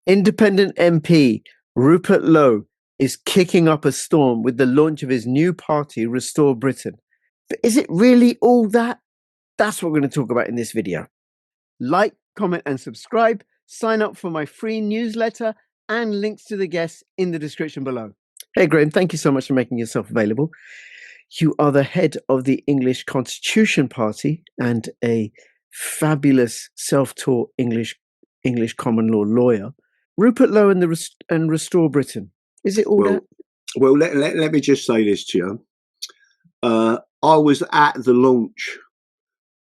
Independent MP Rupert Lowe is kicking up a storm with the launch of his new party, Restore Britain. But is it really all that? That's what we're going to talk about in this video. Like, comment and subscribe. Sign up for my free newsletter and links to the guests in the description below. Hey Graham, thank you so much for making yourself available. You are the head of the English Constitution Party and a fabulous self-taught English common law lawyer. Rupert Lowe and Restore Britain. Is it all that? Well, let me just say this to you. I was at the launch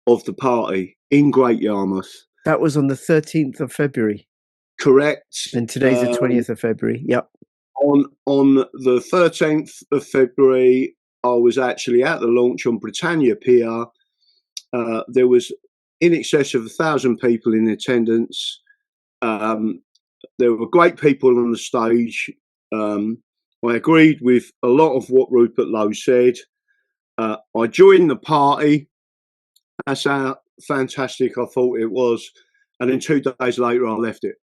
of the party in Great Yarmouth. That was on the 13th of February. Correct. And today's the 20th of February. Yep. On the 13th of February, I was actually at the launch on Britannia Pier. There was in excess of 1,000 people in attendance. There were great people on the stage. I agreed with a lot of what Rupert Lowe said. I joined the party. That's how fantastic I thought it was. And then 2 days later, I left it.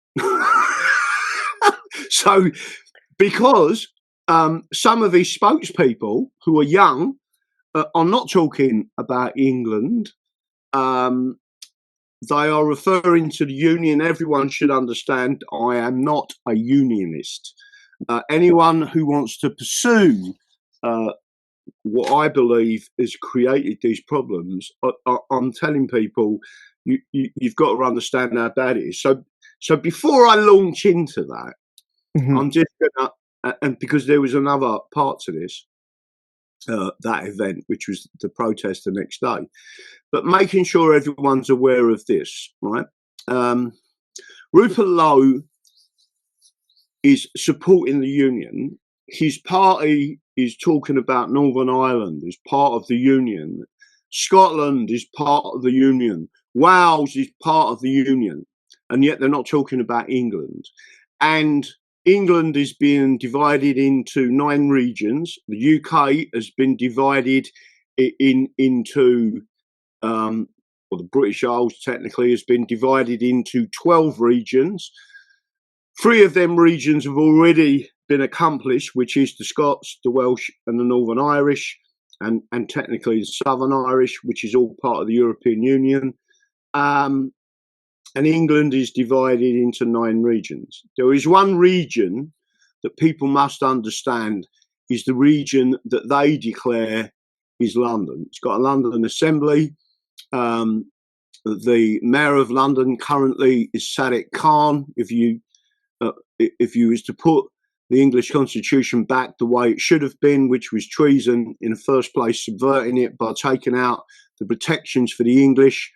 So, because some of these spokespeople who are young are not talking about England, they are referring to the union. Everyone should understand I am not a unionist. Anyone who wants to pursue what I believe has created these problems, I'm telling people, you've got to understand how that is. So before I launch into that, I'm just going to, and because there was another part to this, that event, which was the protest the next day, but making sure everyone's aware of this, right? Rupert Lowe is supporting the union. His party is talking about Northern Ireland as part of the union. Scotland is part of the union. Wales is part of the union. And yet they're not talking about England. And England is being divided into 9 regions. The UK has been divided into, or the British Isles technically has been divided into 12 regions. 3 of them regions have already been accomplished, which is the Scots, the Welsh and the Northern Irish, and technically the Southern Irish, which is all part of the European Union. And England is divided into 9 regions. There is one region that people must understand is the region that they declare is London. It's got a London Assembly. The Mayor of London currently is Sadiq Khan. If you was to put the English Constitution back the way it should have been, which was treason in the first place, subverting it by taking out the protections for the English,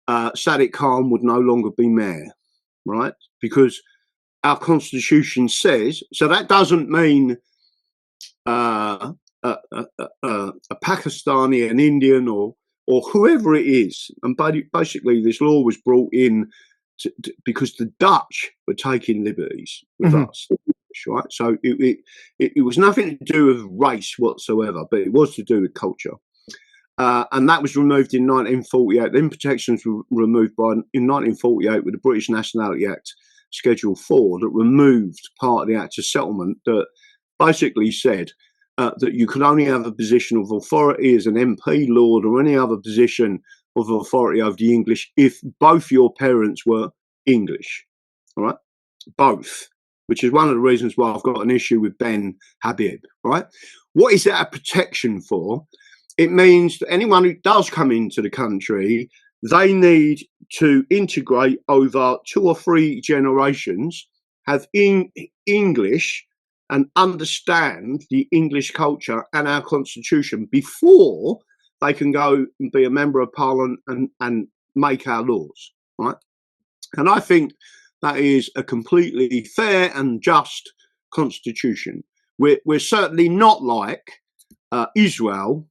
Sadiq Khan would no longer be mayor, right? Because our constitution says, so that doesn't mean a Pakistani, an Indian, or whoever it is. And basically, this law was brought in because the Dutch were taking liberties with us, right? So it was nothing to do with race whatsoever, but it was to do with culture. And that was removed in 1948. Then protections were removed in 1948 with the British Nationality Act, Schedule 4, that removed part of the Act of Settlement that basically said that you could only have a position of authority as an MP, Lord, or any other position of authority over the English if both your parents were English, all right? Both, which is one of the reasons why I've got an issue with Ben Habib, right? What is that a protection for? It means that anyone who does come into the country, they need to integrate over 2 or 3 generations, have English and understand the English culture and our constitution before they can go and be a member of parliament and make our laws, right? And I think that is a completely fair and just constitution. We're certainly not like Israel,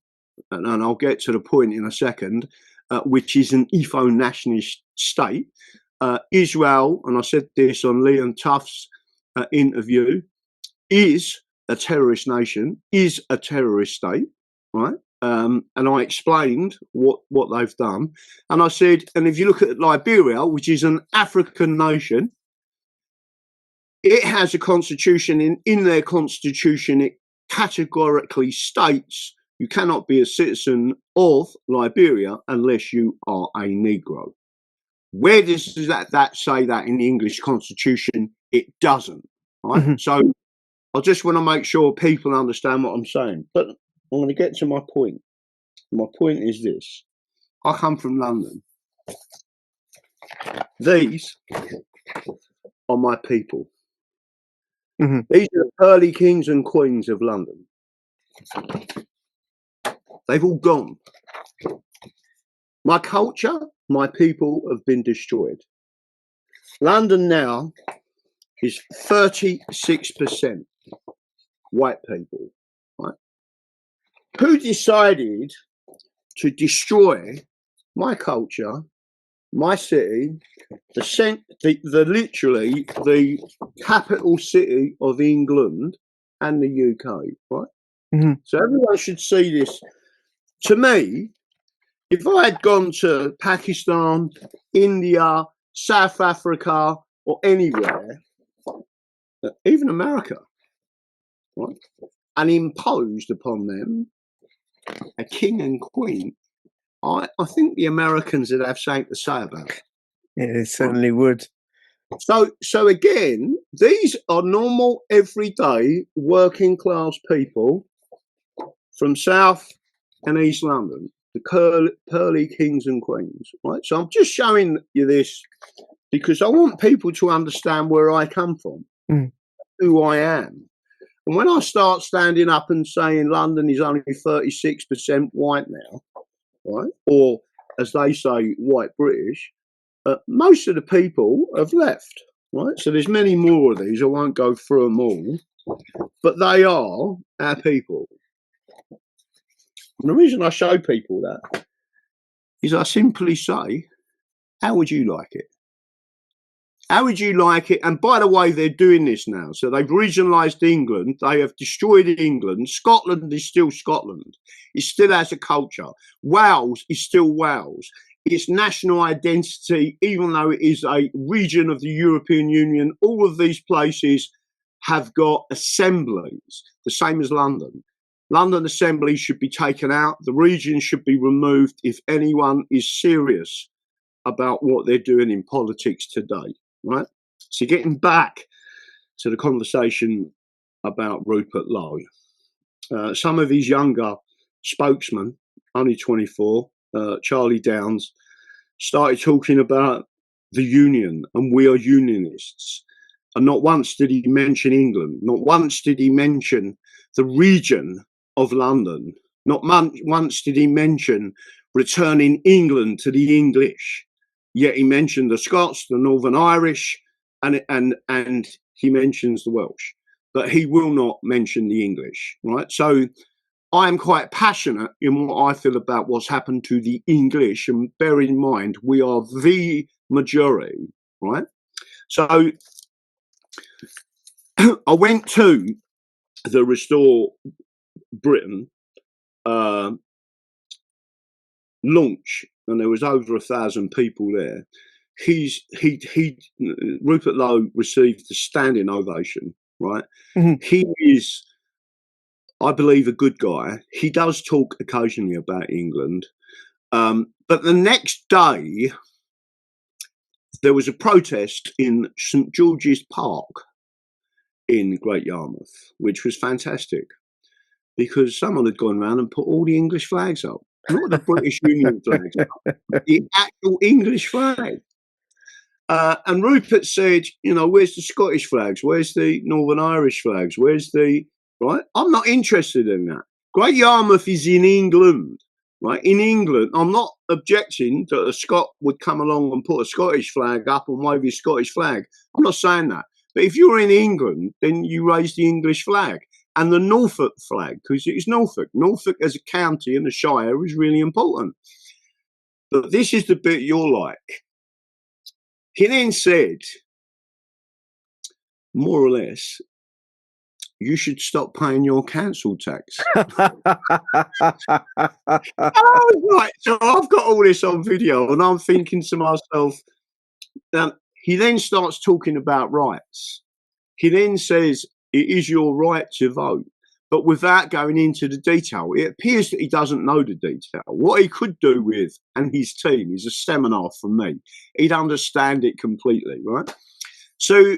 and I'll get to the point in a second, which is an ethno-nationalist state. Israel, and I said this on Liam Tuff's interview, is a terrorist nation, is a terrorist state, right? And I explained what they've done. And I said, and if you look at Liberia, which is an African nation, it has a constitution. In their constitution, it categorically states you cannot be a citizen of Liberia unless you are a Negro. Where does that say that in the English constitution? It doesn't, right? Mm-hmm. So I just want to make sure people understand what I'm saying. But I'm going to get to my point. My point is this. I come from London. These are my people. Mm-hmm. These are the early kings and queens of London. They've all gone. My culture, my people have been destroyed. London now is 36% white people. Right? Who decided to destroy my culture, my city, literally the capital city of England and the UK, right? Mm-hmm. So everyone should see this. To me, if I had gone to Pakistan, India, South Africa, or anywhere, even America, right, and imposed upon them a king and queen, I think the Americans would have something to say about it. Yeah, they certainly would. So again, these are normal, everyday, working class people from South and East London, the pearly kings and queens, right? So I'm just showing you this because I want people to understand where I come from, who I am. And when I start standing up and saying London is only 36% white now, right, or as they say, white British, most of the people have left, right? So there's many more of these. I won't go through them all, but they are our people. And the reason I show people that is I simply say, how would you like it? How would you like it? And by the way, they're doing this now. So they've regionalised England. They have destroyed England. Scotland is still Scotland. It still has a culture. Wales is still Wales. Its national identity, even though it is a region of the European Union, all of these places have got assemblies, the same as London. London Assembly should be taken out. The region should be removed if anyone is serious about what they're doing in politics today, right? So getting back to the conversation about Rupert Lowe, some of his younger spokesmen, only 24, Charlie Downs, started talking about the union and we are unionists. And not once did he mention England. Not once did he mention the region of London. Not once did he mention returning England to the English. Yet he mentioned the Scots, the Northern Irish, and he mentions the Welsh. But he will not mention the English, right? So I am quite passionate in what I feel about what's happened to the English. And bear in mind, we are the majority, right? So I went to the Restore Britain launch, and there was over 1,000 people there. Rupert Lowe received a standing ovation, right? Mm-hmm. He is, I believe, a good guy. He does talk occasionally about England. But the next day, there was a protest in St. George's Park in Great Yarmouth, which was fantastic because someone had gone around and put all the English flags up. Not the British Union flags, the actual English flag. And Rupert said, you know, where's the Scottish flags? Where's the Northern Irish flags? Where's the, right? I'm not interested in that. Great Yarmouth is in England, right? In England, I'm not objecting that a Scot would come along and put a Scottish flag up and wave his Scottish flag. I'm not saying that. But if you're in England, then you raise the English flag. And the Norfolk flag, because it is Norfolk. Norfolk as a county and a shire is really important. But this is the bit you're like. He then said, more or less, you should stop paying your council tax. I was like, so I've got all this on video and I'm thinking to myself, he then starts talking about rights. He then says it is your right to vote, but without going into the detail. It appears that he doesn't know the detail. What he could do with, and his team, is a seminar from me. He'd understand it completely, right? So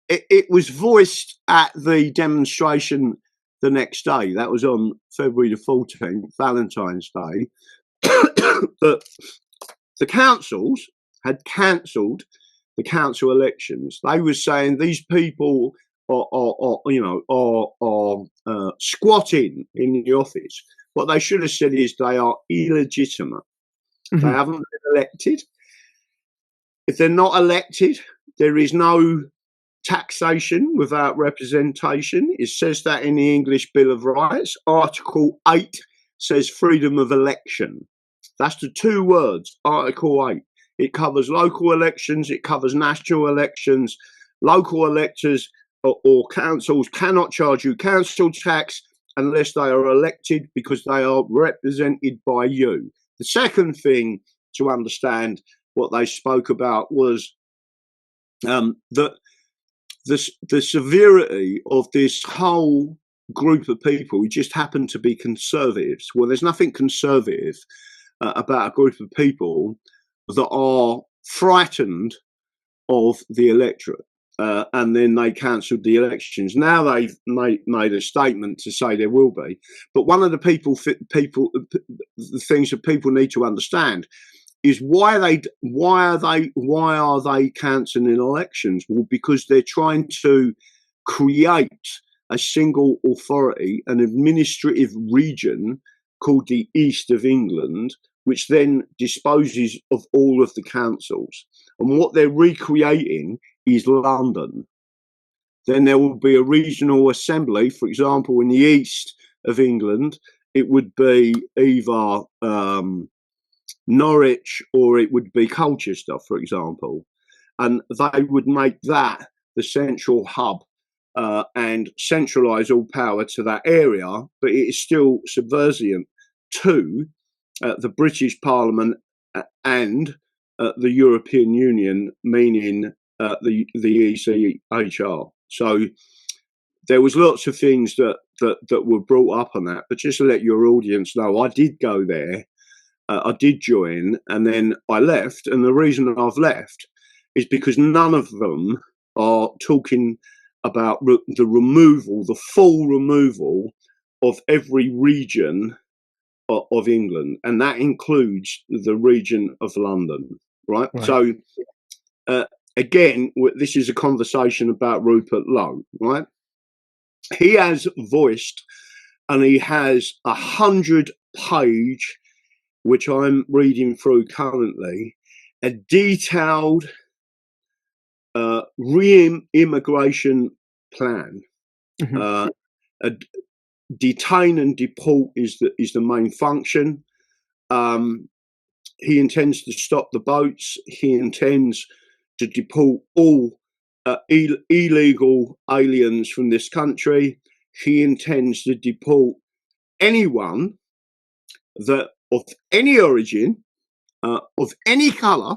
it was voiced at the demonstration the next day. That was on February the 14th, Valentine's Day, that the councils had cancelled the council elections. They were saying these people are squatting in the office. What they should have said is they are illegitimate. They haven't been elected. If they're not elected, there is no taxation without representation. It says that in the English Bill of Rights. Article 8 says freedom of election. That's the two words, Article 8. It covers local elections, it covers national elections. Local electors or councils cannot charge you council tax unless they are elected because they are represented by you. The second thing to understand what they spoke about was that the severity of this whole group of people who just happen to be conservatives. Well, there's nothing conservative about a group of people that are frightened of the electorate, and then they cancelled the elections. Now they've made a statement to say there will be, but one of the things that people need to understand is why are they cancelling elections? Well, because they're trying to create a single authority, an administrative region called the East of England, which then disposes of all of the councils. And what they're recreating is London. Then there will be a regional assembly, for example, in the East of England, it would be either Norwich or it would be Colchester, for example. And they would make that the central hub and centralise all power to that area, but it is still subservient to the British Parliament and the European Union, meaning the ECHR. So there was lots of things that were brought up on that. But just to let your audience know, I did go there, I did join, and then I left. And the reason I've left is because none of them are talking about the full removal of every region of England, and that includes the region of London, right? So again, this is a conversation about Rupert Lowe, right? He has voiced, and he has 100-page, which I'm reading through currently, a detailed re-immigration plan. Detain and deport is the main function. He intends to stop the boats. He intends to deport all illegal aliens from this country. He intends to deport anyone that of any origin, of any colour,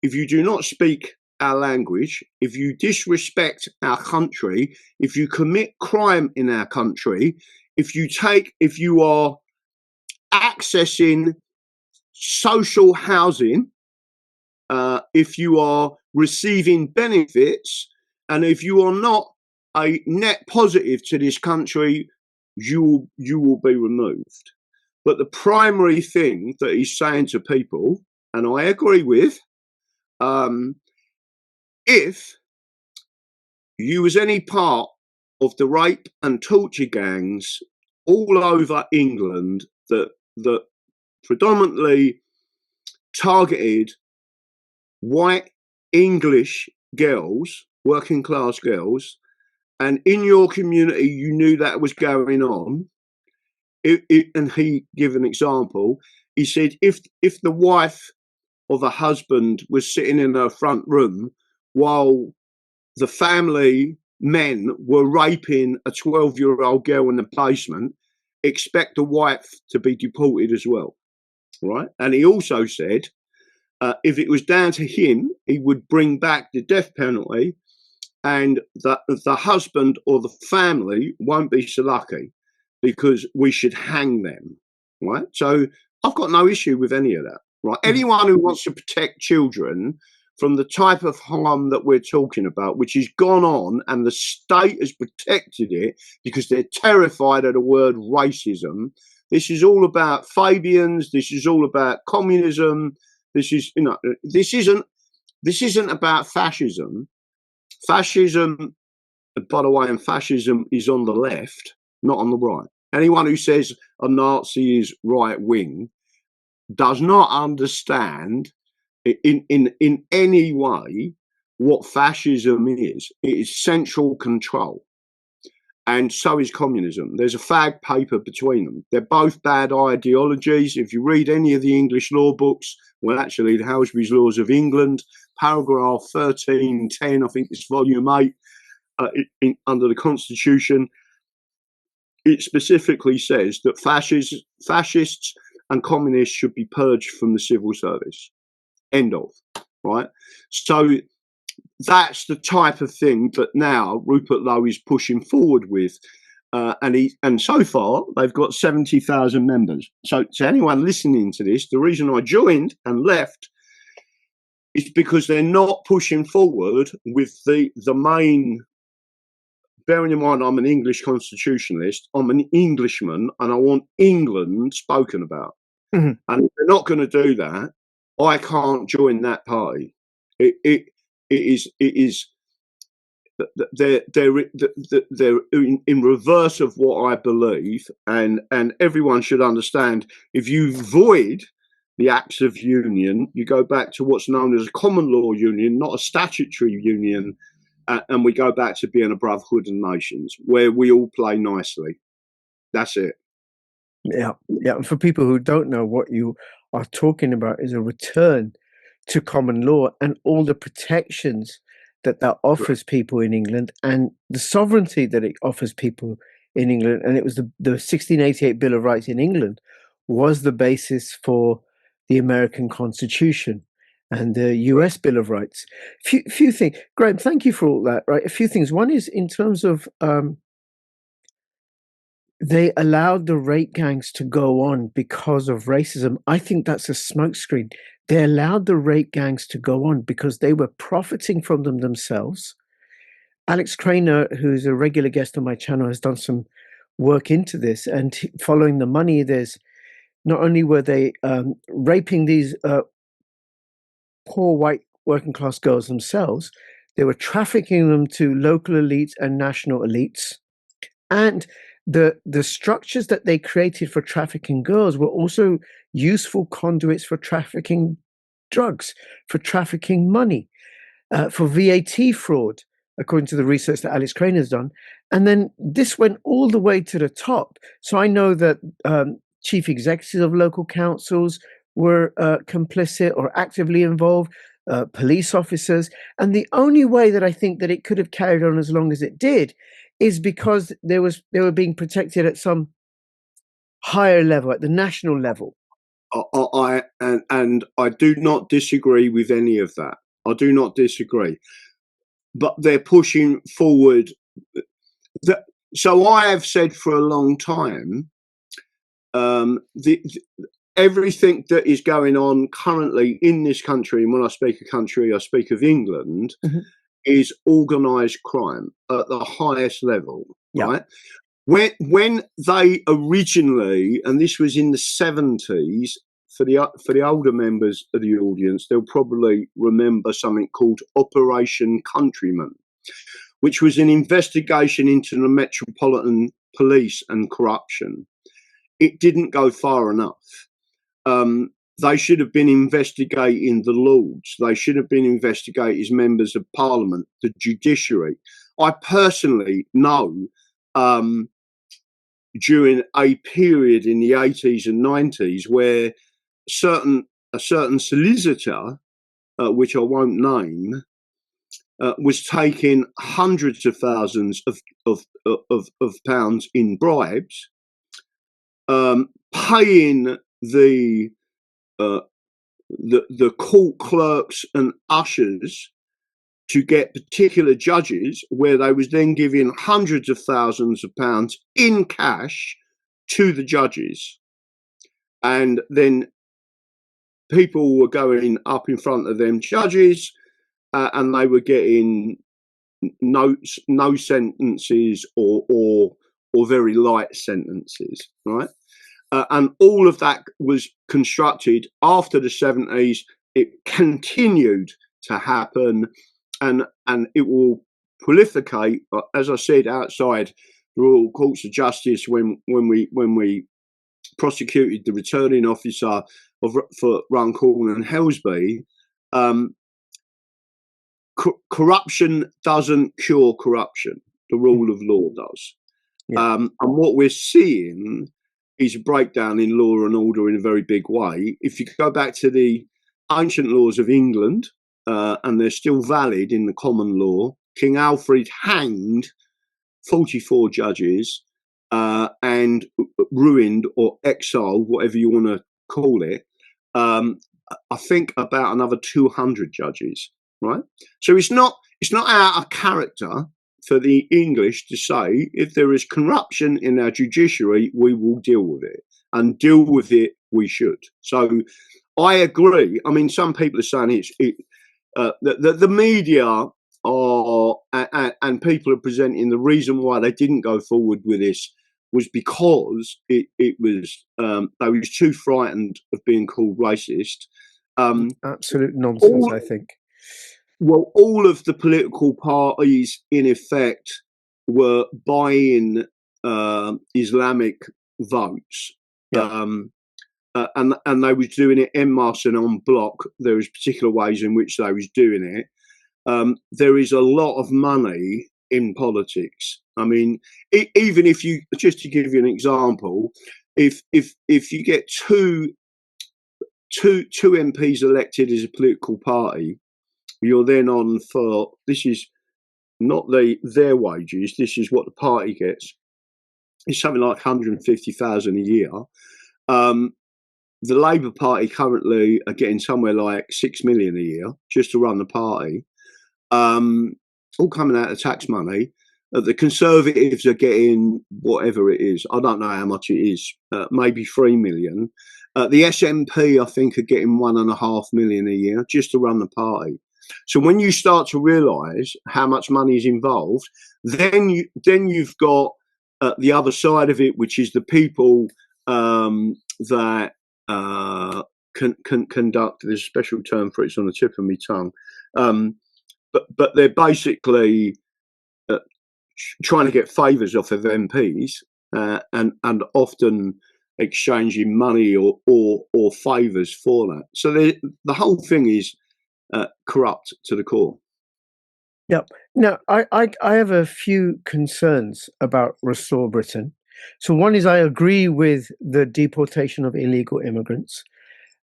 if you do not speak our language, if you disrespect our country, if you commit crime in our country, if you are accessing social housing, if you are receiving benefits, and if you are not a net positive to this country, you will be removed. But the primary thing that he's saying to people, and I agree with, if you was any part of the rape and torture gangs all over England that predominantly targeted white English girls, working class girls, and in your community you knew that was going on, and he gave an example. He said if the wife of a husband was sitting in her front room while the family men were raping a 12-year-old girl in the basement, expect the wife to be deported as well, right? And he also said if it was down to him, he would bring back the death penalty and the husband or the family won't be so lucky because we should hang them, right? So I've got no issue with any of that, right? Anyone who wants to protect children from the type of harm that we're talking about, which has gone on and the state has protected it because they're terrified of the word racism. This is all about Fabians. This is all about communism. This is, this isn't about fascism. Fascism, by the way, and fascism is on the left, not on the right. Anyone who says a Nazi is right wing does not understand in any way what fascism is. It is central control. And so is communism. There's a fag paper between them. They're both bad ideologies. If you read any of the English law books, well, actually, the Halsby's Laws of England, paragraph 1310, I think it's volume 8, under the Constitution, it specifically says that fascists and communists should be purged from the civil service. End of. Right? So that's the type of thing that now Rupert Lowe is pushing forward with. And so far, they've got 70,000 members. So to anyone listening to this, the reason I joined and left is because they're not pushing forward with the main. Bearing in mind, I'm an English constitutionalist, I'm an Englishman, and I want England spoken about. And if they're not going to do that, I can't join that party. It is they're in reverse of what I believe, and everyone should understand. If you void the acts of union, you go back to what's known as a common law union, not a statutory union, and we go back to being a brotherhood of nations where we all play nicely. That's it. Yeah. And for people who don't know, what you are talking about is a return to common law and all the protections that offers people in England and the sovereignty that it offers people in England. And it was the 1688 Bill of Rights in England was the basis for the American Constitution and the US Bill of Rights. Few things. Graham, thank you for all that. Right. A few things. One is in terms of they allowed the rape gangs to go on because of racism. I think that's a smokescreen. They allowed the rape gangs to go on because they were profiting from them themselves. Alex Craner, who's a regular guest on my channel, has done some work into this. And following the money, there's not only were they raping these poor white working class girls themselves, they were trafficking them to local elites and national elites. And the structures that they created for trafficking girls were also useful conduits for trafficking drugs, for trafficking money, for VAT fraud, according to the research that Alex Crane has done. And then this went all the way to the top. So I know that chief executives of local councils were complicit or actively involved, police officers. And the only way that I think that it could have carried on as long as it did is because they were being protected at some higher level, at the national level. I do not disagree with any of that. I do not disagree, but they're pushing forward. So I have said for a long time, everything that is going on currently in this country, and when I speak of country, I speak of England, is organised crime at the highest level, right? When they originally, and this was in the 70s, for the older members of the audience, they'll probably remember something called Operation Countryman, which was an investigation into the Metropolitan Police and corruption. It didn't go far enough. They should have been investigating the Lords. They should have been investigating members of Parliament, the judiciary. I personally know during a period in the 80s and 90s where a certain solicitor, which I won't name, was taking hundreds of thousands of pounds in bribes, paying the court clerks and ushers to get particular judges, where they was then giving hundreds of thousands of pounds in cash to the judges, and then people were going up in front of them judges, and they were getting no sentences or very light sentences, right? And all of that was constructed after the 70s. It continued to happen, and it will proliferate, as I said, outside the Royal Courts of Justice when we prosecuted the returning officer for Runcorn and Helsby. Corruption doesn't cure corruption. The rule of law does. Yeah. And what we're seeing is a breakdown in law and order in a very big way. If you go back to the ancient laws of England, and they're still valid in the common law, King Alfred hanged 44 judges and ruined or exiled, whatever you want to call it, I think about another 200 judges. Right, so it's not out of character for the English to say, if there is corruption in our judiciary, we will deal with it, and deal with it we should. So I agree. I mean, some people are saying the media are and people are presenting the reason why they didn't go forward with this was because it was they was too frightened of being called racist. Absolute nonsense, I think. Well, all of the political parties, in effect, were buying Islamic votes, and they was doing it en masse and en bloc. There was particular ways in which they was doing it. There is a lot of money in politics. I mean, even if you, just to give you an example, if you get two MPs elected as a political party, you're then on for, this is not their wages, this is what the party gets. It's something like 150,000 a year. The Labour Party currently are getting somewhere like 6 million a year just to run the party, all coming out of tax money. The Conservatives are getting whatever it is. I don't know how much it is, maybe 3 million. The SNP, I think, are getting 1.5 million a year just to run the party. So when you start to realise how much money is involved, then you've got the other side of it, which is the people that can conduct. There's a special term for it. It's on the tip of my tongue, but they're basically trying to get favours off of MPs and often exchanging money or favours for that. So the whole thing is corrupt to the core. Yeah. Now, I have a few concerns about Restore Britain. So one is I agree with the deportation of illegal immigrants.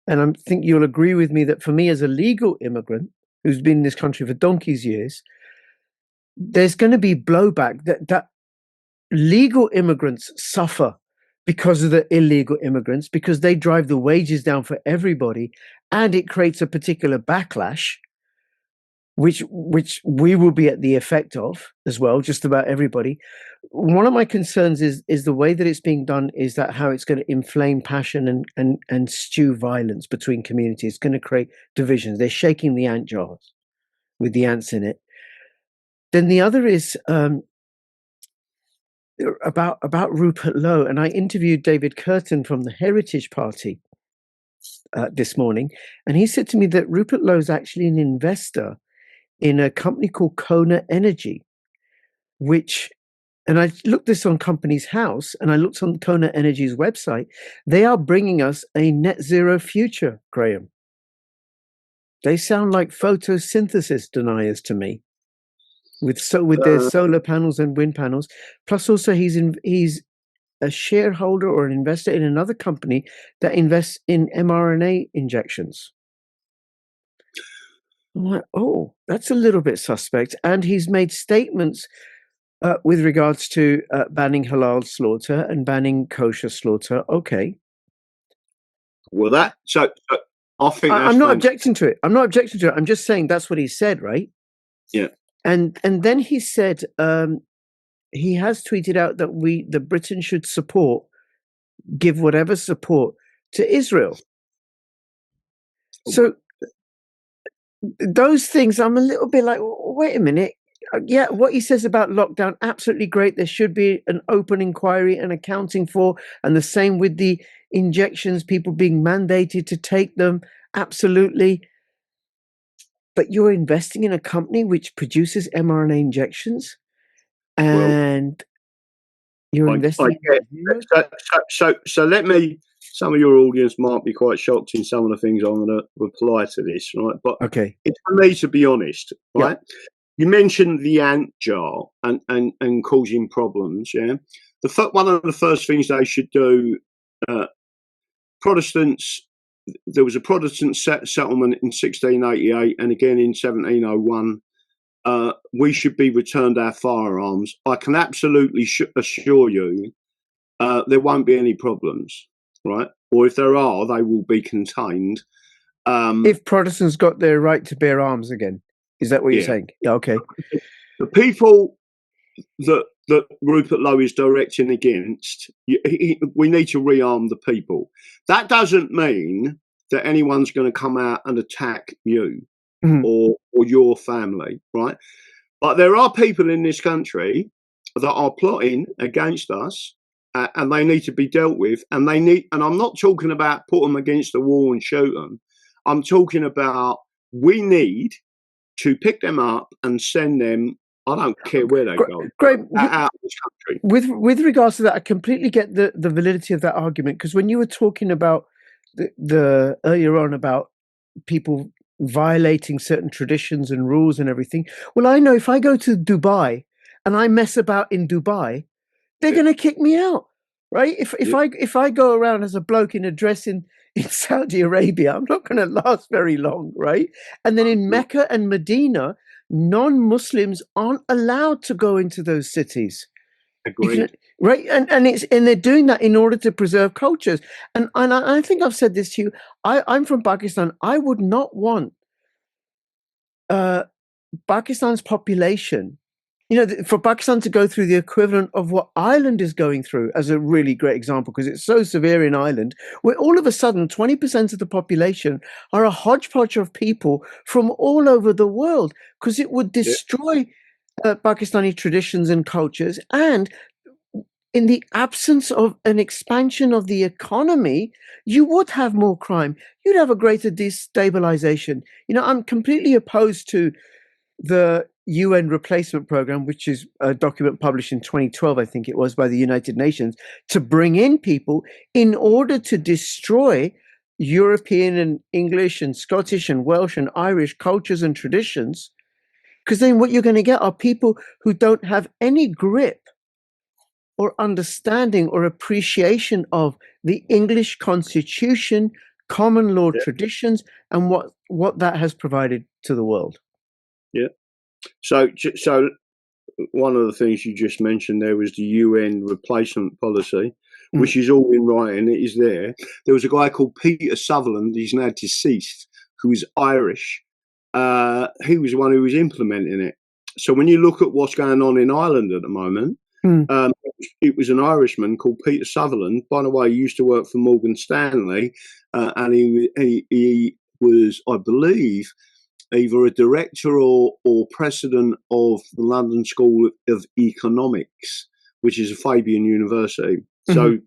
And I think you'll agree with me that for me as a legal immigrant who's been in this country for donkey's years, there's going to be blowback that legal immigrants suffer because of the illegal immigrants, because they drive the wages down for everybody, and it creates a particular backlash, which we will be at the effect of as well, just about everybody. One of my concerns is the way that it's being done, is that how it's going to inflame passion and stew violence between communities. It's going to create divisions. They're shaking the ant jars with the ants in it. Then the other is about Rupert Lowe, and I interviewed David Curtin from the Heritage Party this morning, and he said to me that Rupert Lowe is actually an investor in a company called Kona Energy, which, and I looked this on Companies House, and I looked on Kona Energy's website. They are bringing us a net zero future, Graham. They sound like photosynthesis deniers to me, with their solar panels and wind panels. Plus, also he's a shareholder or an investor in another company that invests in mRNA injections. I'm like, oh, that's a little bit suspect. And he's made statements with regards to banning halal slaughter and banning kosher slaughter. Okay. Well, so I think I'm not objecting to it. I'm not objecting to it. I'm just saying that's what he said, right? Yeah. And then he said he has tweeted out that the Britain should give whatever support to Israel. So those things, I'm a little bit like, wait a minute. Yeah, what he says about lockdown, absolutely great. There should be an open inquiry and accounting for, and the same with the injections, people being mandated to take them. Absolutely. But you're investing in a company which produces mRNA injections, and you're investing in so let me, some of your audience might be quite shocked in some of the things I'm going to reply to this, right? But okay, it's for me to be honest, right? Yeah. You mentioned the ant jar and causing problems, yeah? One of the first things they should do, Protestants, there was a Protestant settlement in 1688 and again in 1701. We should be returned our firearms. I can absolutely assure you there won't be any problems, right? Or if there are, they will be contained. If Protestants got their right to bear arms again, is that what you're saying? Yeah, okay. The people that Rupert Lowe is directing against, we need to rearm the people. That doesn't mean that anyone's going to come out and attack you or your family, right? But there are people in this country that are plotting against us, and they need to be dealt with. And I'm not talking about put them against the wall and shoot them. I'm talking about we need to pick them up and send them. I don't care where they go. Great. Out of this country. With regards to that, I completely get the validity of that argument, because when you were talking about the earlier on about people violating certain traditions and rules and everything, well, I know if I go to Dubai and I mess about in Dubai, they're going to kick me out, right? If I go around as a bloke in a dress in Saudi Arabia, I'm not going to last very long, right? And then in Mecca and Medina, non-Muslims aren't allowed to go into those cities. Agreed. Right, and they're doing that in order to preserve cultures. And I think I've said this to you. I'm from Pakistan. I would not want Pakistan's population, for Pakistan to go through the equivalent of what Ireland is going through, as a really great example, because it's so severe in Ireland, where all of a sudden 20% of the population are a hodgepodge of people from all over the world, because it would destroy Pakistani traditions and cultures. And in the absence of an expansion of the economy, you would have more crime. You'd have a greater destabilization. I'm completely opposed to the UN replacement program, which is a document published in 2012, I think it was, by the United Nations, to bring in people in order to destroy European and English and Scottish and Welsh and Irish cultures and traditions. Because then what you're going to get are people who don't have any grip or understanding or appreciation of the English Constitution, common law traditions, and what that has provided to the world. Yeah. So one of the things you just mentioned there was the UN replacement policy, which is all in writing. It is there. There was a guy called Peter Sutherland. He's now deceased, who is Irish. He was the one who was implementing it. So when you look at what's going on in Ireland at the moment, it was an Irishman called Peter Sutherland. By the way, he used to work for Morgan Stanley, and he was, I believe, either a director or president of the London School of Economics, which is a Fabian University. So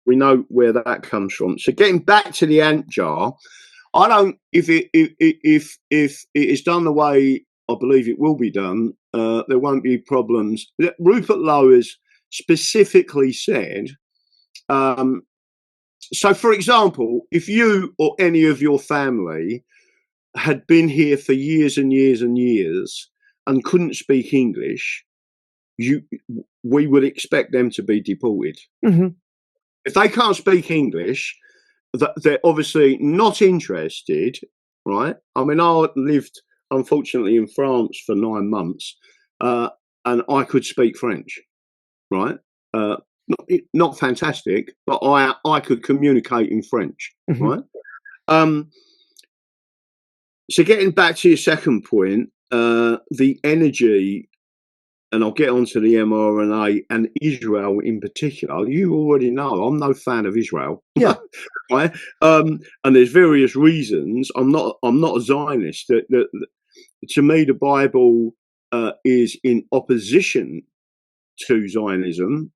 we know where that comes from. So getting back to the ant jar, I don't. If it is done the way I believe it will be done, there won't be problems. Rupert Lowe has specifically said. So, for example, if you or any of your family had been here for years and years and years and couldn't speak English, we would expect them to be deported. If they can't speak English, they're obviously not interested, right? I mean, I lived, unfortunately, in France for 9 months, and I could speak French, right? Not fantastic, but I could communicate in French, right? So getting back to your second point, the energy, and I'll get onto the mRNA and Israel in particular. You already know I'm no fan of Israel. Yeah. Right? And there's various reasons. I'm not a Zionist. To me, the Bible is in opposition to Zionism.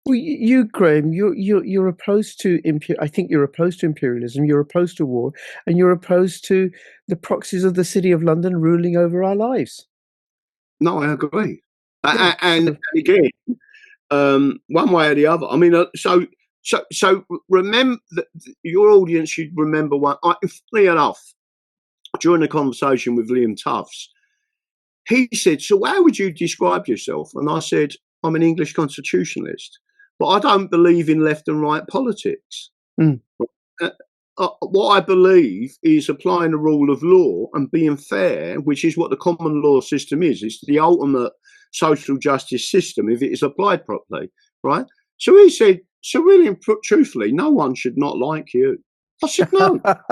Well, you, Graham, you're opposed to I think you're opposed to imperialism. You're opposed to war, and you're opposed to the proxies of the City of London ruling over our lives. No, I agree. Yeah, And again, one way or the other. I mean, so remember that your audience should remember one. Funny enough, during the conversation with Liam Tufts, he said, "So how would you describe yourself?" And I said, "I'm an English constitutionalist, but I don't believe in left and right politics. Mm. What I believe is applying the rule of law and being fair, which is what the common law system is. It's the ultimate social justice system if it is applied properly, right?" So he said, "So really and truthfully, no one should not like you." I said, "No." But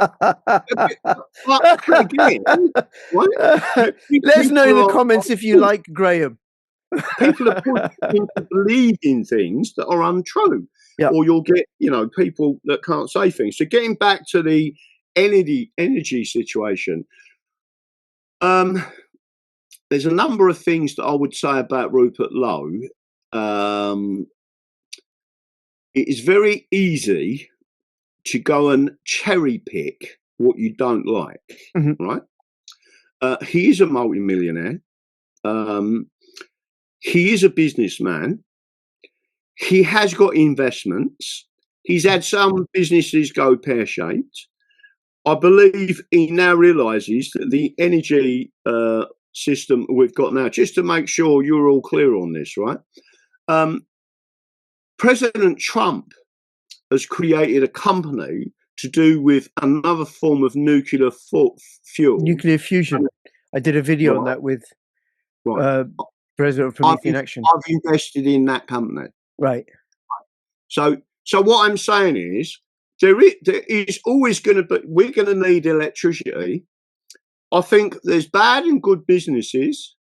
again, right? Let us know in the People comments if you like Graham. people are pushed to believe in things that are untrue. Yeah. Or you'll get, people that can't say things. So getting back to the energy situation, there's a number of things that I would say about Rupert Lowe. It is very easy to go and cherry pick what you don't like, right? He is a multimillionaire. He is a businessman. He has got investments. He's had some businesses go pear-shaped. I believe he now realises that the energy system we've got now, just to make sure you're all clear on this, right? President Trump has created a company to do with another form of nuclear fuel. Nuclear fusion. I did a video on that with President of Promethean Action. I've invested in that company. Right. So what I'm saying is there is always going to be, we're going to need electricity. I think there's bad and good businesses.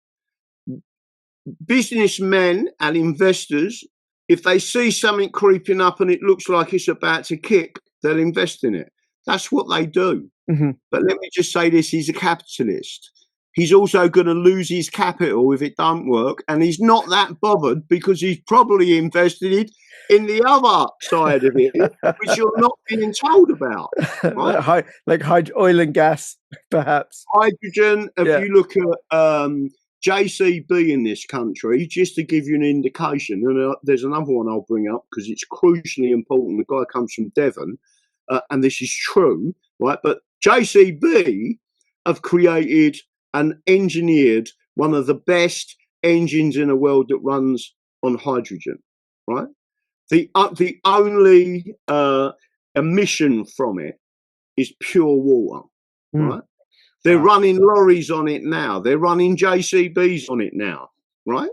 Businessmen and investors, if they see something creeping up and it looks like it's about to kick, they'll invest in it. That's what they do. But let me just say this, he's a capitalist. He's also going to lose his capital if it don't work, and he's not that bothered because he's probably invested it in the other side of it, which you're not being told about. Right? like oil and gas, perhaps. Hydrogen, if you look at JCB in this country, just to give you an indication, and there's another one I'll bring up because it's crucially important. The guy comes from Devon, and this is true, right? But JCB have created and engineered one of the best engines in the world that runs on hydrogen, right? The only emission from it is pure water, right? They're running lorries on it now. They're running JCBs on it now, right?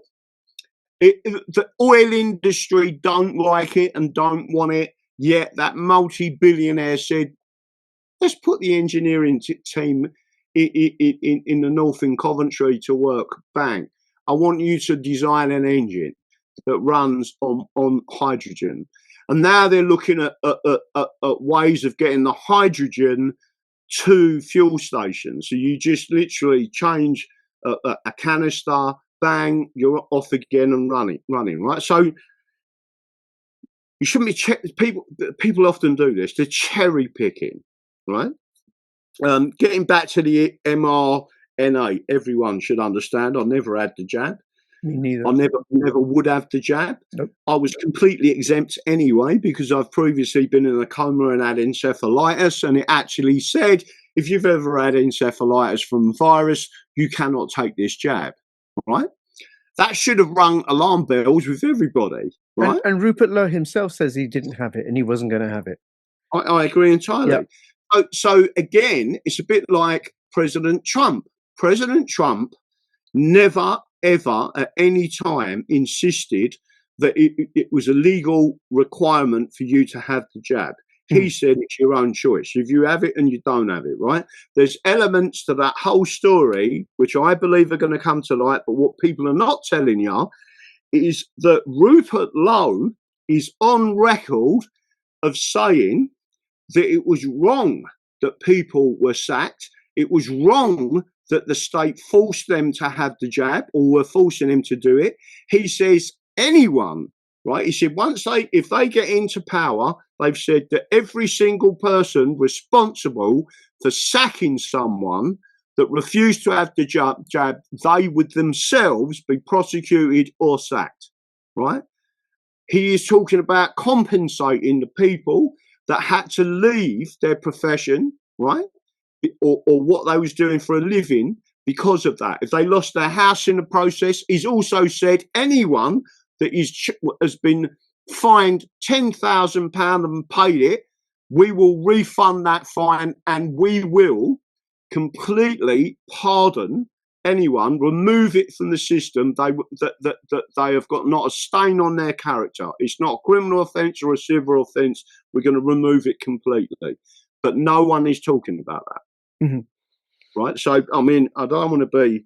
The oil industry don't like it and don't want it, yet that multi-billionaire said, let's put the engineering team in the north in Coventry to work. Bang. I want you to design an engine that runs on hydrogen. And now they're looking at ways of getting the hydrogen to fuel stations. So you just literally change a canister, bang, you're off again and running, right? So you shouldn't be people often do this, they're cherry picking, right? Getting back to the mRNA, everyone should understand I never had the jab. Me neither. I never would have the jab. Nope. I was completely exempt anyway because I've previously been in a coma and had encephalitis, and it actually said if you've ever had encephalitis from virus, you cannot take this jab, right? That should have rung alarm bells with everybody, right? And Rupert Lowe himself says he didn't have it and he wasn't going to have it. I agree entirely. Yep. So again, it's a bit like President Trump. President Trump never, ever at any time insisted that it was a legal requirement for you to have the jab. He said it's your own choice. If you have it and you don't have it, right? There's elements to that whole story which I believe are going to come to light, but what people are not telling you is that Rupert Lowe is on record of saying that it was wrong that people were sacked. It was wrong that the state forced them to have the jab or were forcing them to do it. He says anyone, right? He said if they get into power, they've said that every single person responsible for sacking someone that refused to have the jab, they would themselves be prosecuted or sacked, right? He is talking about compensating the people that had to leave their profession, right? Or what they was doing for a living because of that. If they lost their house in the process, he's also said anyone that has been fined £10,000 and paid it, we will refund that fine and we will completely pardon anyone, remove it from the system. That they have got not a stain on their character. It's not a criminal offence or a civil offence. We're going to remove it completely. But no one is talking about that. Right? So, I mean, I don't want to be,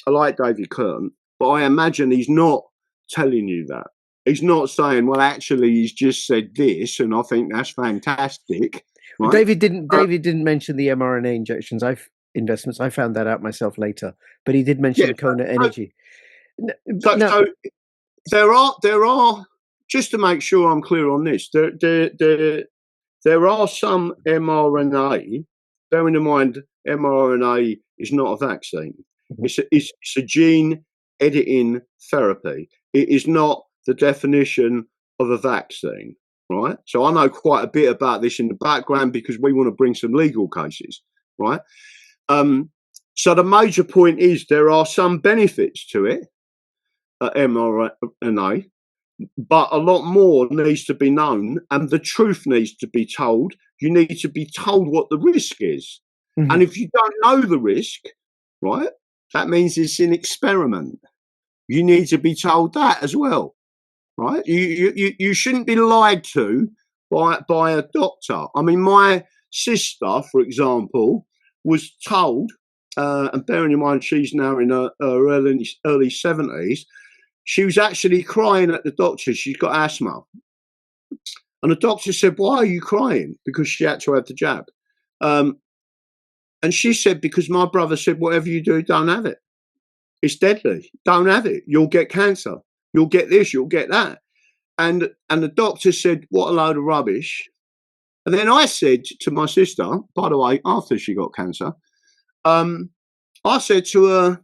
I like David Curtin, but I imagine he's not telling you that. He's not saying, well, actually, he's just said this, and I think that's fantastic. Right? David didn't mention the mRNA injections. Investments. I found that out myself later, but he did mention Kona Energy. So there are just to make sure I'm clear on this. There are some mRNA. Bearing in mind, mRNA is not a vaccine. It's a gene editing therapy. It is not the definition of a vaccine, right? So I know quite a bit about this in the background because we want to bring some legal cases, right? So the major point is there are some benefits to it, mRNA, but a lot more needs to be known and the truth needs to be told. You need to be told what the risk is. And if you don't know the risk, right, that means it's an experiment. You need to be told that as well, right? You shouldn't be lied to by a doctor. I mean, my sister, for example, was told, and bearing in mind she's now in her early 70s, she was actually crying at the doctor. She's got asthma. And the doctor said, why are you crying? Because she had to have the jab. And she said, because my brother said, whatever you do, don't have it. It's deadly. Don't have it. You'll get cancer. You'll get this. You'll get that. And the doctor said, what a load of rubbish. And then I said to my sister, by the way, after she got cancer, I said to her,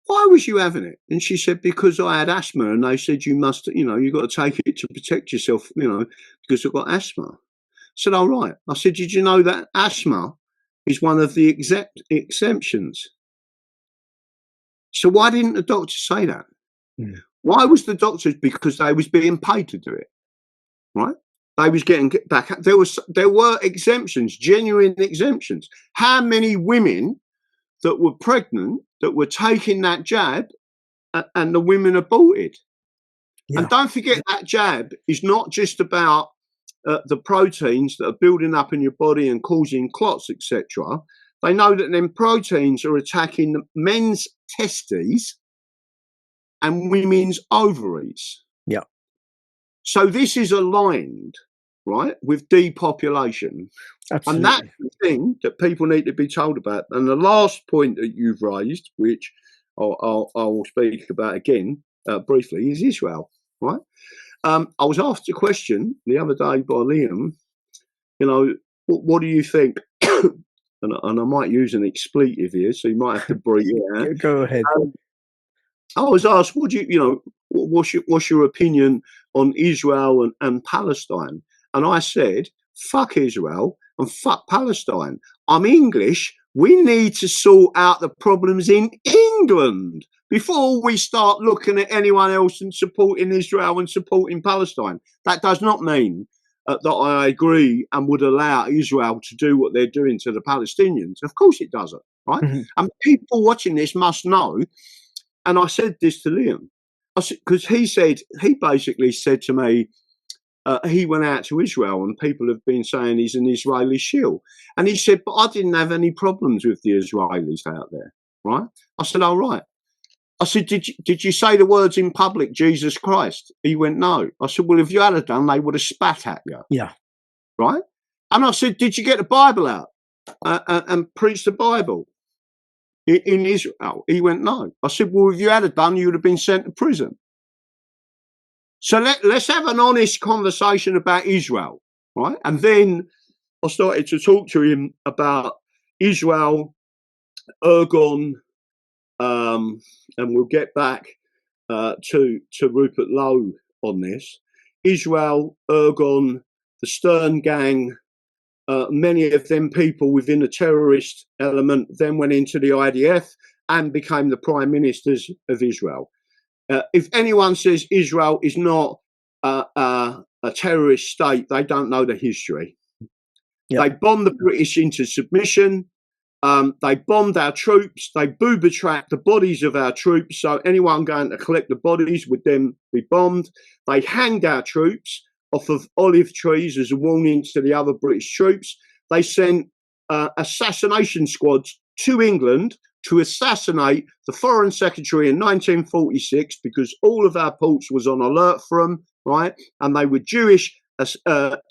why was you having it? And she said, because I had asthma. And they said, you must, you've got to take it to protect yourself, because I've got asthma. I said, all right. I said, did you know that asthma is one of the exemptions? So why didn't the doctor say that? Why was the doctor? Because they was being paid to do it, right? They was getting back. There were exemptions, genuine exemptions. How many women that were pregnant that were taking that jab and the women aborted? Yeah. And don't forget that jab is not just about the proteins that are building up in your body and causing clots, etc. They know that them proteins are attacking men's testes and women's ovaries. Yeah. So this is aligned, right, with depopulation. Absolutely. And that's the thing that people need to be told about. And the last point that you've raised, which I will speak about again briefly, is Israel, right? I was asked a question the other day by Liam, what do you think? and I might use an expletive here, so you might have to breathe it out. Go ahead. I was asked, what's your opinion on Israel and Palestine? And I said, fuck Israel and fuck Palestine. I'm English. We need to sort out the problems in England before we start looking at anyone else and supporting Israel and supporting Palestine. That does not mean that I agree and would allow Israel to do what they're doing to the Palestinians. Of course it doesn't, right? And people watching this must know. And I said this to Liam, because he basically said to me, he went out to Israel, and people have been saying he's an Israeli shill. And he said, but I didn't have any problems with the Israelis out there, right? I said, oh, right. I said, did you say the words in public, Jesus Christ? He went, no. I said, well, if you had done, they would have spat at you. Yeah. Right? And I said, did you get the Bible out and preach the Bible in Israel? He went, no. I said, well, if you had done, you would have been sent to prison. So let's have an honest conversation about Israel, right? And then I started to talk to him about Israel, Ergon, and we'll get back to Rupert Lowe on this. Israel, Ergon, the Stern Gang, many of them people within the terrorist element then went into the IDF and became the prime ministers of Israel. If anyone says Israel is not a terrorist state, they don't know the history. Yep. They bombed the British into submission. They bombed our troops. They booby-trapped the bodies of our troops. So anyone going to collect the bodies would then be bombed. They hanged our troops off of olive trees as a warning to the other British troops. They sent assassination squads to England to assassinate the Foreign Secretary in 1946 because all of our ports was on alert for them, right? And they were Jewish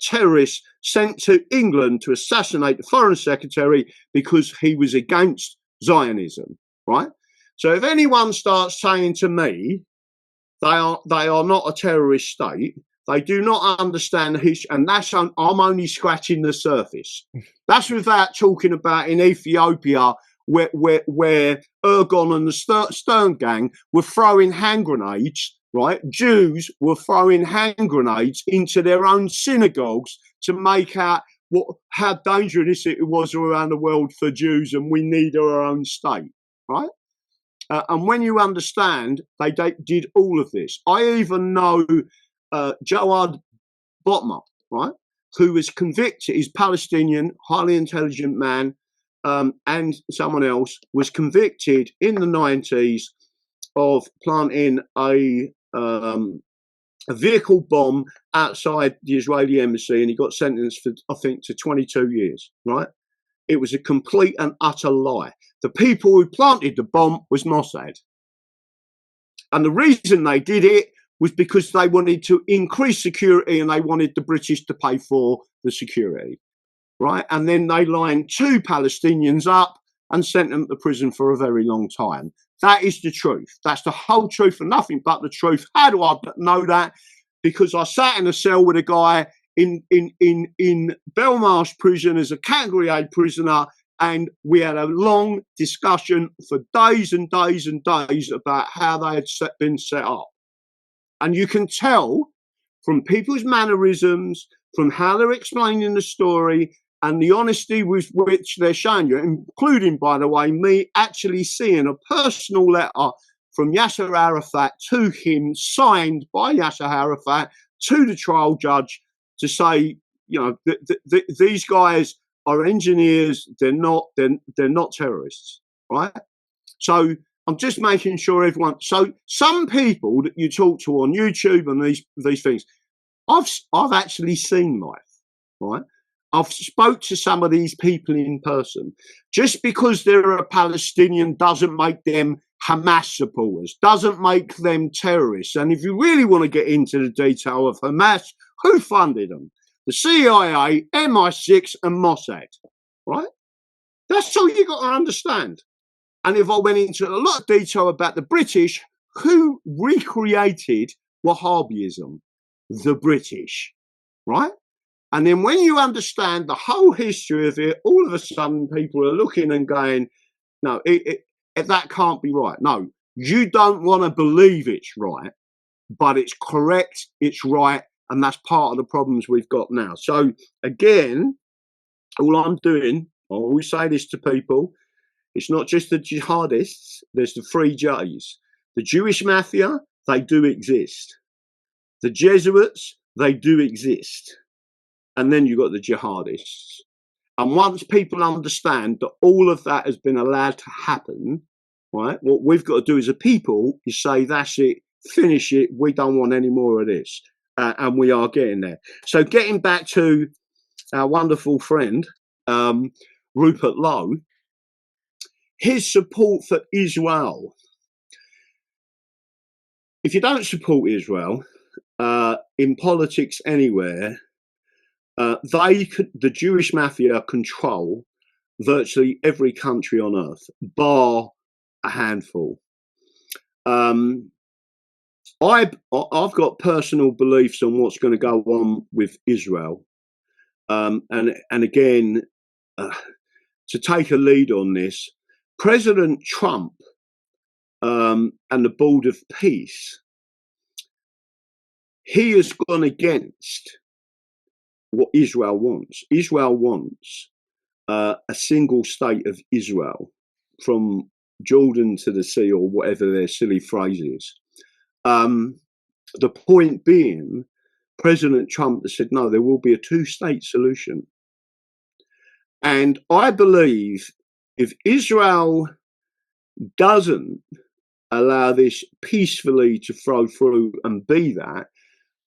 terrorists sent to England to assassinate the Foreign Secretary because he was against Zionism, right? So if anyone starts saying to me they are not a terrorist state, they do not understand the history, and I'm only scratching the surface. That's without talking about in Ethiopia where Ergon and the Stern Gang were throwing hand grenades, right? Jews were throwing hand grenades into their own synagogues to make out how dangerous it was around the world for Jews, and we need our own state, right? And when you understand, they did all of this. I even know Jawad Botma, right, who was convicted, he's Palestinian, highly intelligent man, and someone else was convicted in the 90s of planting a vehicle bomb outside the Israeli embassy, and he got sentenced for, I think, to 22 years, right? It was a complete and utter lie. The people who planted the bomb was Mossad. And the reason they did it was because they wanted to increase security and they wanted the British to pay for the security, right? And then they lined 2 Palestinians up and sent them to prison for a very long time. That is the truth. That's the whole truth and nothing but the truth. How do I know that? Because I sat in a cell with a guy in Belmarsh prison as a Category A prisoner, and we had a long discussion for days and days and days about how they had been set up. And you can tell from people's mannerisms, from how they're explaining the story, and the honesty with which they're showing you, including, by the way, me actually seeing a personal letter from Yasser Arafat to him, signed by Yasser Arafat to the trial judge to say, you know, these guys are engineers, they're not terrorists, right? So I'm just making sure everyone. So some people that you talk to on YouTube and these things, I've actually seen live, right? I've spoke to some of these people in person. Just because they're a Palestinian doesn't make them Hamas supporters, doesn't make them terrorists. And if you really want to get into the detail of Hamas, who funded them? The CIA, MI6 and Mossad, right? That's all you got to understand. And if I went into a lot of detail about the British, who recreated Wahhabism? The British, right? And then when you understand the whole history of it, all of a sudden people are looking and going, no, that can't be right. No, you don't want to believe it's right, but it's correct, it's right, and that's part of the problems we've got now. So again, all I'm doing, I always say this to people, it's not just the jihadists, there's the 3 J's. The Jewish mafia, they do exist. The Jesuits, they do exist. And then you've got the jihadists. And once people understand that all of that has been allowed to happen, right, what we've got to do as a people is say, that's it, finish it, we don't want any more of this. and we are getting there. So getting back to our wonderful friend, Rupert Lowe, his support for Israel. If you don't support Israel in politics anywhere, the Jewish mafia control virtually every country on earth, bar a handful. I've got personal beliefs on what's going to go on with Israel, and again, to take a lead on this, President Trump and the Board of Peace, he has gone against what Israel wants. Israel wants a single state of Israel from Jordan to the sea, or whatever their silly phrase is. The point being, President Trump has said, no, there will be a two-state solution. And I believe if Israel doesn't allow this peacefully to flow through and be that,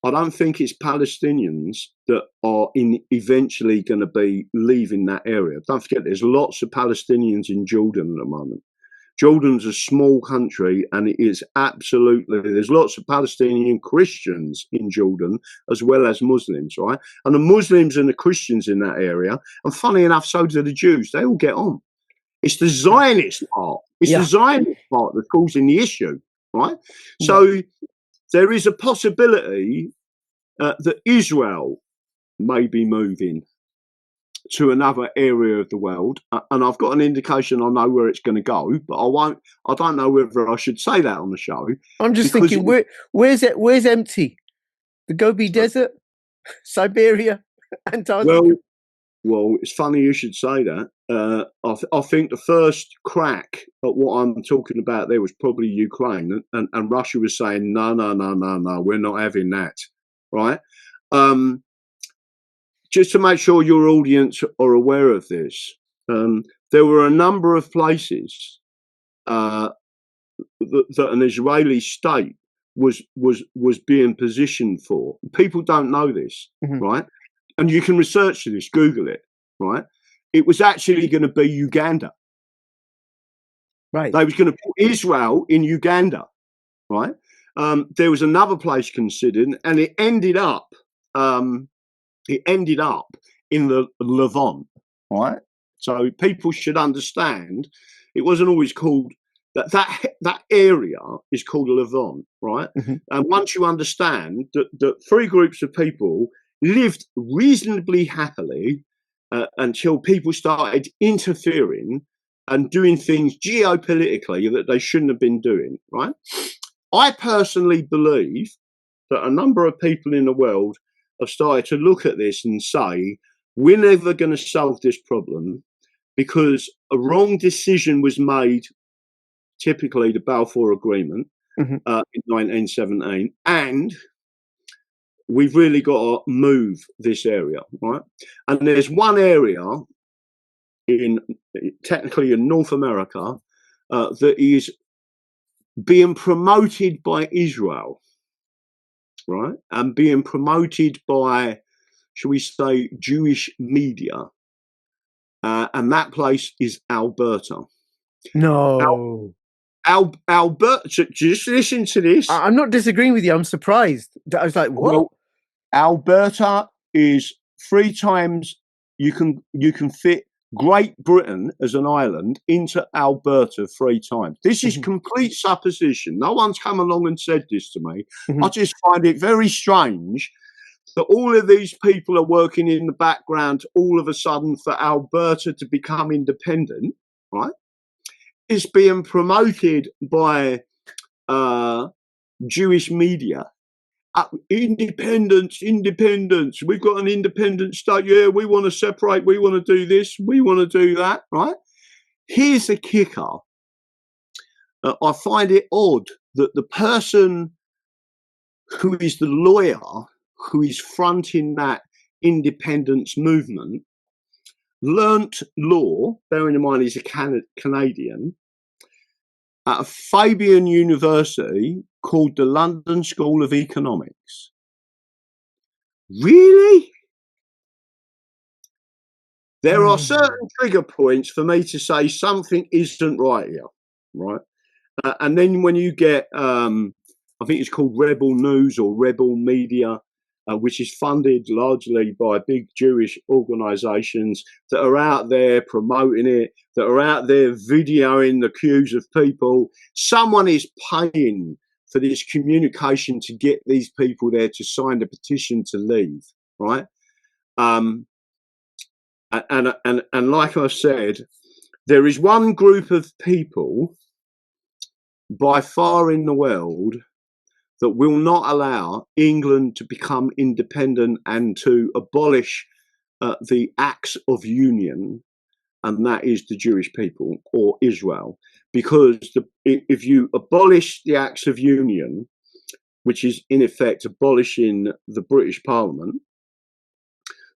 I don't think it's Palestinians that are eventually going to be leaving that area. Don't forget, there's lots of Palestinians in Jordan at the moment. Jordan's a small country, and it is absolutely, there's lots of Palestinian Christians in Jordan as well as Muslims, right? And the Muslims and the Christians in that area, and funny enough, so do the Jews, they all get on. It's the Zionist part. It's the Zionist part that's causing the issue, right? So there is a possibility that Israel may be moving to another area of the world, and I've got an indication I know where it's going to go, but I don't know whether I should say that on the show. I'm just thinking, where's empty? The Gobi Desert, Siberia, Antarctica. Well, it's funny you should say that. I think the first crack at what I'm talking about there was probably Ukraine, and Russia was saying, no, we're not having that, right? Just to make sure your audience are aware of this, there were a number of places that an Israeli state was being positioned for. People don't know this, right? And you can research this, Google it, right? It was actually going to be Uganda. Right. They was going to put Israel in Uganda, right? There was another place considered, and it ended up in the Levant, right? So people should understand it wasn't always called that area is called Levant, right? And once you understand that three groups of people lived reasonably happily until people started interfering and doing things geopolitically that they shouldn't have been doing, right? I personally believe that a number of people in the world have started to look at this and say, we're never going to solve this problem because a wrong decision was made, typically the Balfour Agreement in 1917, and we've really got to move this area, right? And there's one area technically in North America that is being promoted by Israel, right? And being promoted by, shall we say, Jewish media. And that place is Alberta. No. Alberta, just listen to this. I'm not disagreeing with you. I'm surprised. I was like, what? Well, Alberta is 3 times, you can fit Great Britain as an island into Alberta 3 times. This is complete supposition. No one's come along and said this to me. I just find it very strange that all of these people are working in the background all of a sudden for Alberta to become independent, right? It's being promoted by Jewish media. Independence. We've got an independent state. Yeah, we want to separate. We want to do this. We want to do that, right? Here's the kicker. I find it odd that the person who is the lawyer who is fronting that independence movement learnt law, bearing in mind he's a Canadian, at a Fabian University called the London School of Economics. really? There are certain trigger points for me to say something isn't right here, right? And then when you get, I think it's called Rebel News or Rebel Media, which is funded largely by big Jewish organisations that are out there promoting it, that are out there videoing the queues of people. Someone is paying for this communication to get these people there to sign the petition to leave, right? And like I said, there is one group of people by far in the world that will not allow England to become independent and to abolish the acts of union, and that is the Jewish people or Israel. Because if you abolish the acts of union, which is in effect abolishing the British Parliament,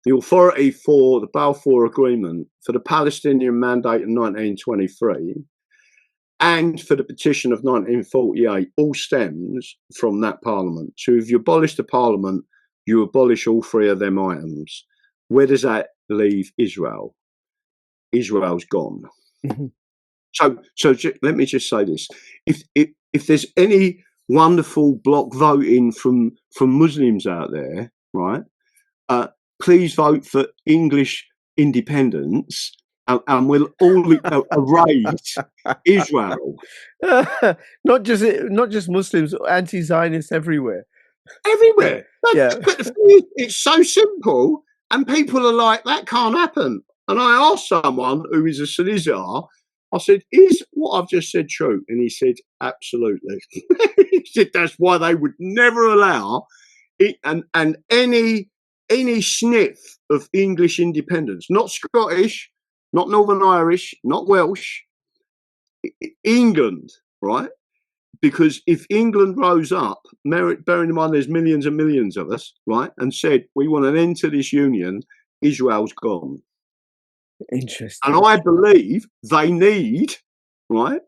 the authority for the Balfour Agreement, for the Palestinian Mandate in 1923, and for the petition of 1948 all stems from that parliament. So if you abolish the parliament, you abolish all three of them items. Where does that leave Israel? Israel's gone. Mm-hmm. So let me just say this: if there's any wonderful block voting from Muslims out there, right? Please vote for English independence. And we'll all erase Israel. Not just Muslims, anti-Zionists everywhere. Everywhere. Yeah. But the thing is, it's so simple, and people are like, that can't happen. And I asked someone who is a solicitor, I said, is what I've just said true? And he said, absolutely. He said that's why they would never allow it, and any sniff of English independence, not Scottish, not Northern Irish, not Welsh, England, right? Because if England rose up, bearing in mind there's millions and millions of us, right, and said, we want an end to this union, Israel's gone. Interesting. And I believe they need, right,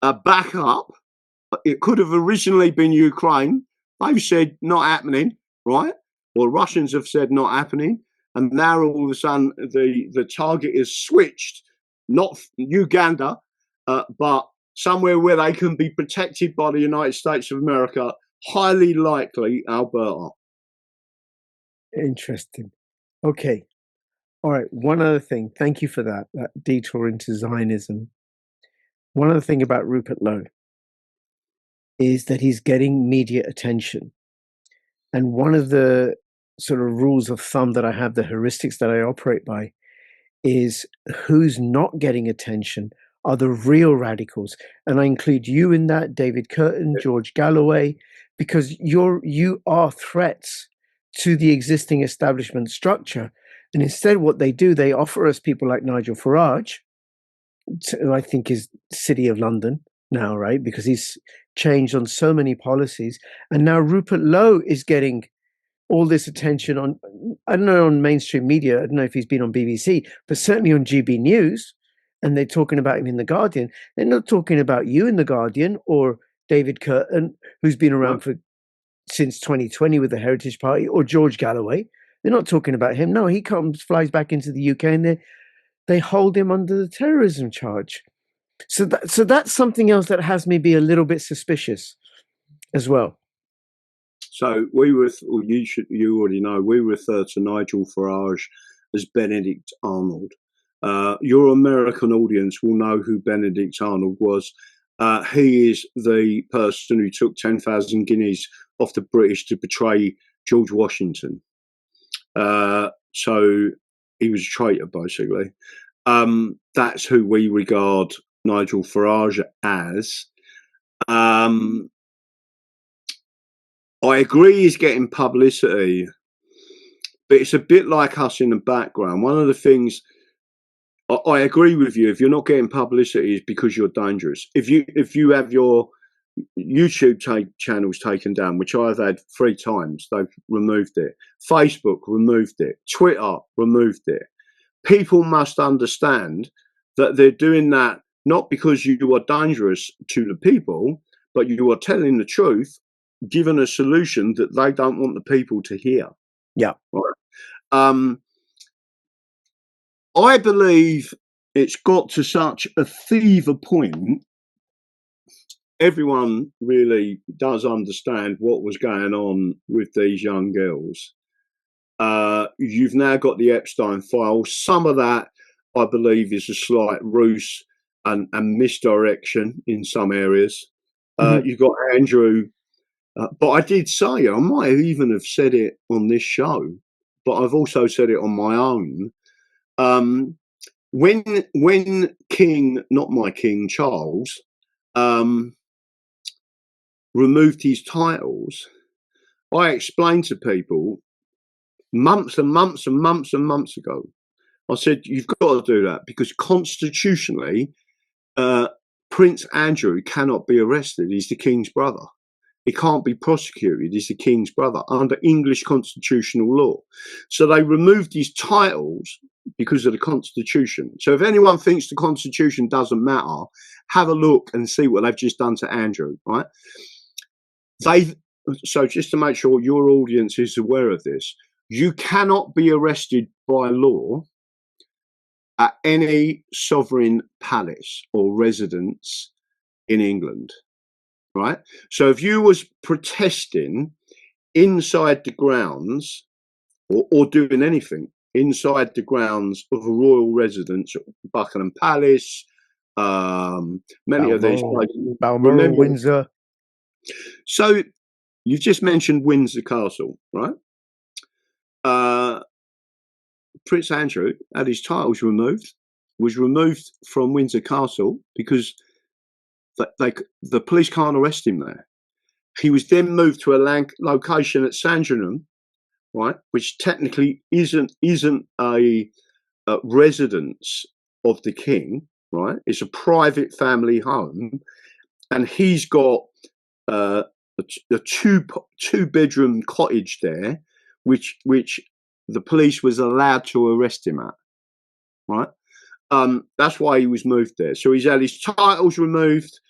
a backup. It could have originally been Ukraine. They've said not happening, right? Or Russians have said not happening. And now all of a sudden the target is switched, not Uganda, but somewhere where they can be protected by the United States of America, highly likely Alberta. Interesting. Okay. All right. One other thing. Thank you for that detour into Zionism. One other thing about Rupert Lowe is that he's getting media attention. And one of the sort of rules of thumb that I have, the heuristics that I operate by, is who's not getting attention are the real radicals. And I include you in that, David Curtin, George Galloway, because you are threats to the existing establishment structure. And instead what they do, they offer us people like Nigel Farage, who I think is City of London now, right? Because he's changed on so many policies. And now Rupert Lowe is getting all this attention on, I don't know, on mainstream media. I don't know if he's been on BBC, but certainly on GB News. And they're talking about him in The Guardian. They're not talking about you in The Guardian or David Curtin, who's been around since 2020 with the Heritage Party, or George Galloway. They're not talking about him. No, he flies back into the UK and they hold him under the terrorism charge. So that's something else that has me be a little bit suspicious as well. So you already know, we refer to Nigel Farage as Benedict Arnold. Your American audience will know who Benedict Arnold was. He is the person who took 10,000 guineas off the British to betray George Washington. So he was a traitor, basically. That's who we regard Nigel Farage as. I agree he's getting publicity, but it's a bit like us in the background. One of the things, I agree with you, if you're not getting publicity, it's because you're dangerous. If you have your YouTube channels taken down, which I've had 3 times, they've removed it. Facebook removed it. Twitter removed it. People must understand that they're doing that not because you are dangerous to the people, but you are telling the truth, given a solution that they don't want the people to hear. Yeah. Right? I believe it's got to such a fever point. Everyone really does understand what was going on with these young girls. You've now got the Epstein files. Some of that, I believe, is a slight ruse and misdirection in some areas. You've got Andrew, but I did say, I might even have said it on this show, but I've also said it on my own. When King, not my King, Charles, removed his titles, I explained to people months and months and months and months ago, I said, you've got to do that because constitutionally, Prince Andrew cannot be arrested. He's the King's brother. He can't be prosecuted. He's the King's brother under English constitutional law. So they removed his titles because of the Constitution. So if anyone thinks the Constitution doesn't matter, have a look and see what they've just done to Andrew, right? So just to make sure your audience is aware of this, you cannot be arrested by law at any sovereign palace or residence in England, right? So if you was protesting inside the grounds or doing anything inside the grounds of a royal residence, Buckingham Palace, many of these places, Balmoral, Windsor. So you've just mentioned Windsor Castle, right? Prince Andrew had his titles removed, was removed from Windsor Castle because the police can't arrest him there. He was then moved to a location at Sandringham, right, which technically isn't a residence of the king, right? It's a private family home, and he's got a two-bedroom cottage there, which the police was allowed to arrest him at, right? That's why he was moved there. So he's had his titles removed.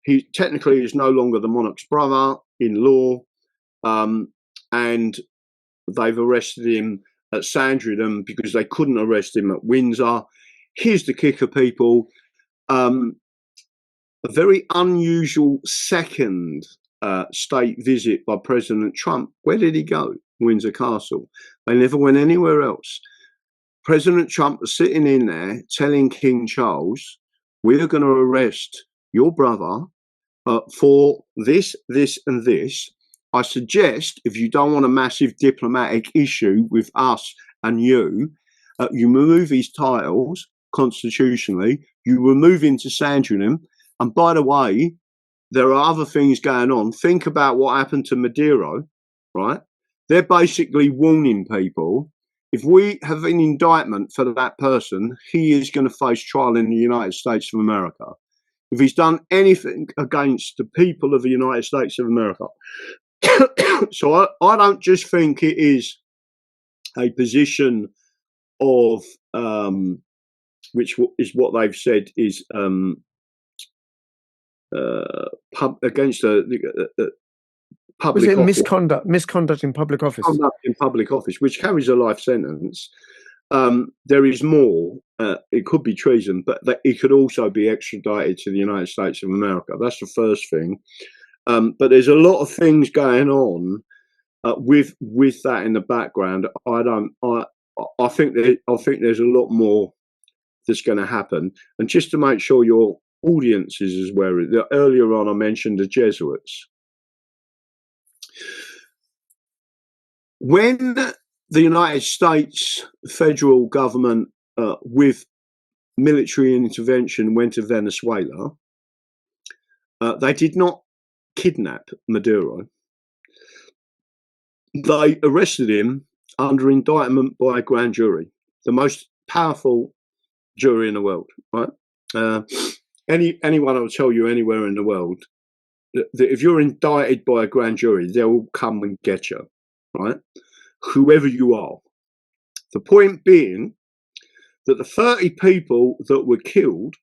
He technically is no longer the monarch's brother in law, and they've arrested him at Sandringham because they couldn't arrest him at Windsor. Here's the kicker, people. A very unusual second state visit by President Trump. Where did he go? Windsor Castle. They never went anywhere else. President Trump was sitting in there telling King Charles, we are going to arrest your brother for this, this, and this. I suggest if you don't want a massive diplomatic issue with us and you remove his titles constitutionally, you remove him to Sandringham. And by the way, there are other things going on. Think about what happened to Maduro, right? They're basically warning people, if we have an indictment for that person, he is going to face trial in the United States of America. If he's done anything against the people of the United States of America. So I don't just think it is a position of, which is what they've said is against public Was it office. misconduct in public office? Conduct in public office, which carries a life sentence. There is more. It could be treason, but it could also be extradited to the United States of America. That's the first thing. But there's a lot of things going on with that in the background. I think there's a lot more that's going to happen. And just to make sure your audience is aware of it, earlier on I mentioned the Jesuits. When the United States federal government, with military intervention, went to Venezuela, they did not kidnap Maduro. They arrested him under indictment by a grand jury, the most powerful jury in the world, right? Anyone will tell you anywhere in the world that if you're indicted by a grand jury, they'll come and get you, right? Whoever you are. The point being that the 30 people that were killed,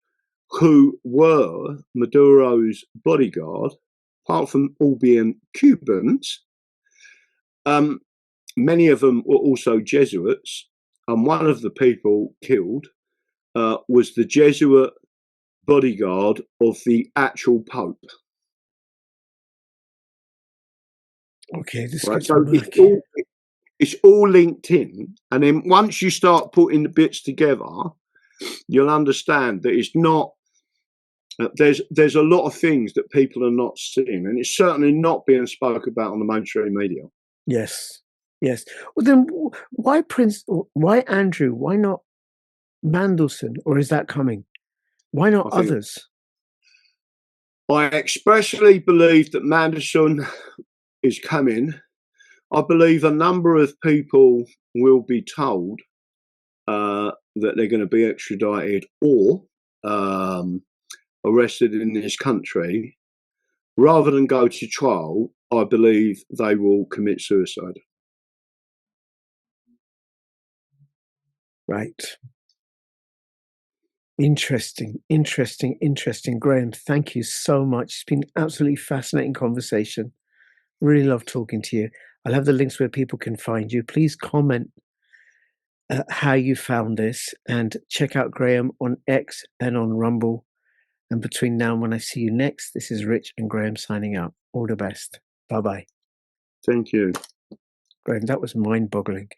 who were Maduro's bodyguard, apart from all being Cubans, many of them were also Jesuits, and one of the people killed was the Jesuit bodyguard of the actual Pope. Okay, this Right, gets so murky. it's all linked in, and then once you start putting the bits together, you'll understand that it's not. There's a lot of things that people are not seeing, and it's certainly not being spoke about on the mainstream media. Yes, yes. Well, then why why Andrew? Why not Mandelson? Or is that coming? Why not others? I expressly believe that Mandelson is coming. I believe a number of people will be told that they're going to be extradited or arrested in this country. Rather than go to trial, I believe they will commit suicide. Right. Interesting. Graham, thank you so much. It's been an absolutely fascinating conversation. Really love talking to you. I'll have the links where people can find you. Please comment how you found this, and check out Graham on X and on Rumble. And between now and when I see you next, this is Rich and Graham signing out. All the best. Bye-bye. Thank you. Graham, that was mind-boggling.